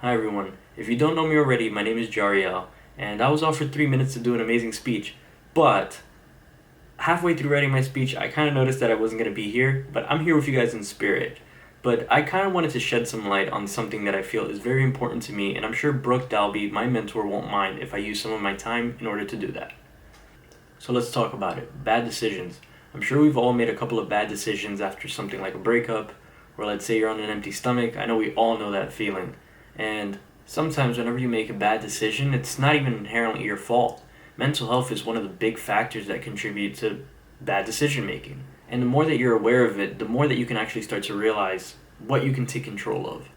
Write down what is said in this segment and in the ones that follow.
Hi everyone. If you don't know me already, my name is Jariel, and I was offered 3 minutes to do an amazing speech, but halfway through writing my speech, I kind of noticed that I wasn't going to be here, but I'm here with you guys in spirit. But I kind of wanted to shed some light on something that I feel is very important to me, and I'm sure Brooke Dalby, my mentor, won't mind if I use some of my time in order to do that. So let's talk about it. Bad decisions. I'm sure we've all made a couple of bad decisions after something like a breakup, or let's say you're on an empty stomach. I know we all know that feeling. And sometimes whenever you make a bad decision, it's not even inherently your fault. Mental health is one of the big factors that contribute to bad decision making. And the more that you're aware of it, the more that you can actually start to realize what you can take control of.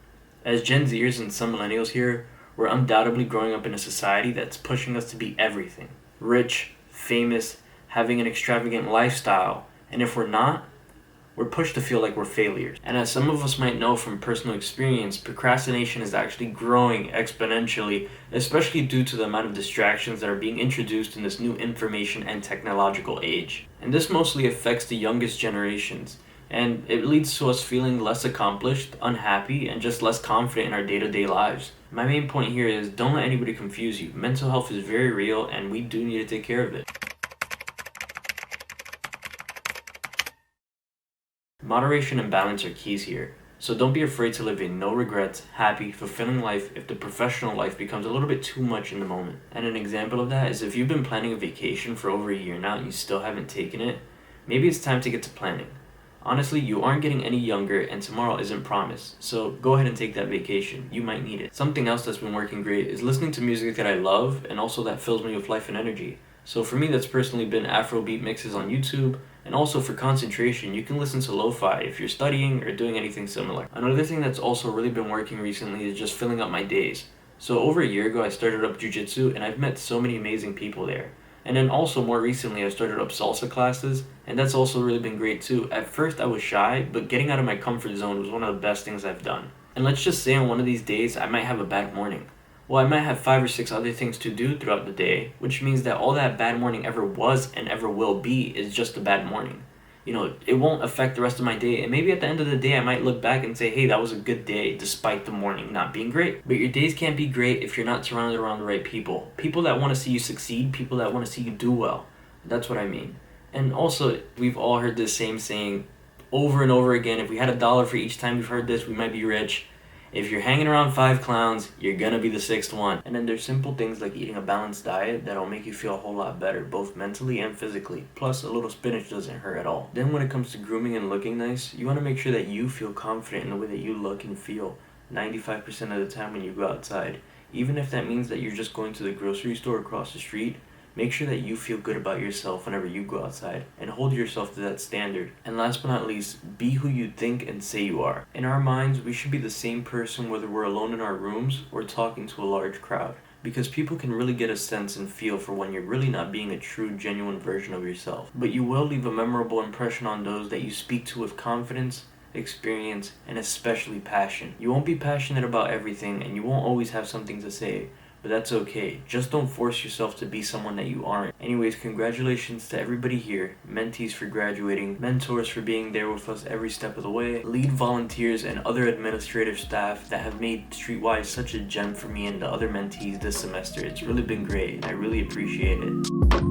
As Gen Zers and some millennials here, we're undoubtedly growing up in a society that's pushing us to be everything. Rich, famous, having an extravagant lifestyle. And if we're not, we're pushed to feel like we're failures. And as some of us might know from personal experience, procrastination is actually growing exponentially, especially due to the amount of distractions that are being introduced in this new information and technological age. And this mostly affects the youngest generations, and it leads to us feeling less accomplished, unhappy, and just less confident in our day-to-day lives. My main point here is don't let anybody confuse you. Mental health is very real, and we do need to take care of it. Moderation and balance are keys here, so don't be afraid to live a no regrets, happy, fulfilling life if the professional life becomes a little bit too much in the moment. And an example of that is if you've been planning a vacation for over a year now and you still haven't taken it, maybe it's time to get to planning. Honestly, you aren't getting any younger and tomorrow isn't promised, so go ahead and take that vacation. You might need it. Something else that's been working great is listening to music that I love and also that fills me with life and energy. So for me, that's personally been Afrobeat mixes on YouTube, and also for concentration, you can listen to lo-fi if you're studying or doing anything similar. Another thing that's also really been working recently is just filling up my days. So over a year ago, I started up jiu-jitsu, and I've met so many amazing people there. And then also more recently, I started up salsa classes, and that's also really been great too. At first, I was shy, but getting out of my comfort zone was one of the best things I've done. And let's just say on one of these days, I might have a bad morning. Well, I might have 5 or 6 other things to do throughout the day, which means that all that bad morning ever was and ever will be is just a bad morning. It won't affect the rest of my day, and maybe at the end of the day I might look back and say, hey, that was a good day despite the morning not being great. But your days can't be great if you're not surrounded around the right people. People that want to see you succeed, people that want to see you do well. That's what I mean. And also, we've all heard this same saying over and over again. If we had $1 for each time we've heard this, we might be rich. If you're hanging around 5 clowns, you're gonna be the 6th one. And then there's simple things like eating a balanced diet that'll make you feel a whole lot better, both mentally and physically. Plus, a little spinach doesn't hurt at all. Then when it comes to grooming and looking nice, you wanna make sure that you feel confident in the way that you look and feel 95% of the time when you go outside. Even if that means that you're just going to the grocery store across the street, make sure that you feel good about yourself whenever you go outside, and hold yourself to that standard. And last but not least, be who you think and say you are. In our minds, we should be the same person whether we're alone in our rooms or talking to a large crowd, because people can really get a sense and feel for when you're really not being a true, genuine version of yourself. But you will leave a memorable impression on those that you speak to with confidence, experience, and especially passion. You won't be passionate about everything, and you won't always have something to say, but that's okay. Just don't force yourself to be someone that you aren't. Anyways, congratulations to everybody here, mentees for graduating, mentors for being there with us every step of the way, lead volunteers and other administrative staff that have made Streetwise such a gem for me and the other mentees this semester. It's really been great, and I really appreciate it.